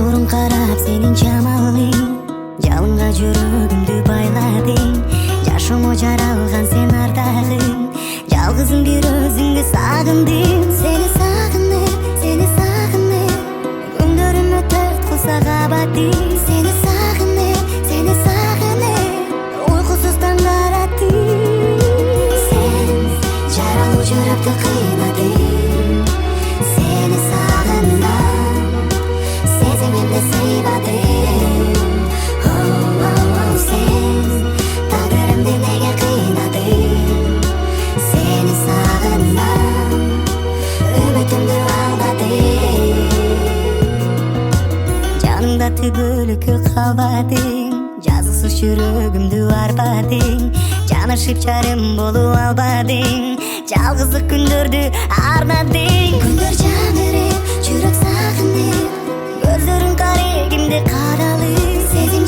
Нурун карап сенин жамалың, жалынга жүрөгүмдү байладың. Жашыма жаралган сен ардагым, жалгызым бир өзүңдү сагындым. Сени сагынып, күндөрүмө төрт кылса кабатым. Сени сагынып, уйкусуз таңдар аттым. Сен жаралуу жүрөктү кыйнадың, сени сагынам, сезимимди сыйбадың. Сен тагдырымды неге кыйнадың, сени сагынам, үмүтүмдү алдадың. Жаныңда түгөлүккө калбадың, жазыксыз жүрөгүмдү арбадың. Жанышып жарым болуп албадың, жалгыздык күндөрдү арнадың. Күндөр жаңырып, жүрөк сагынып, көздөрүң карегимди каралып. Сезим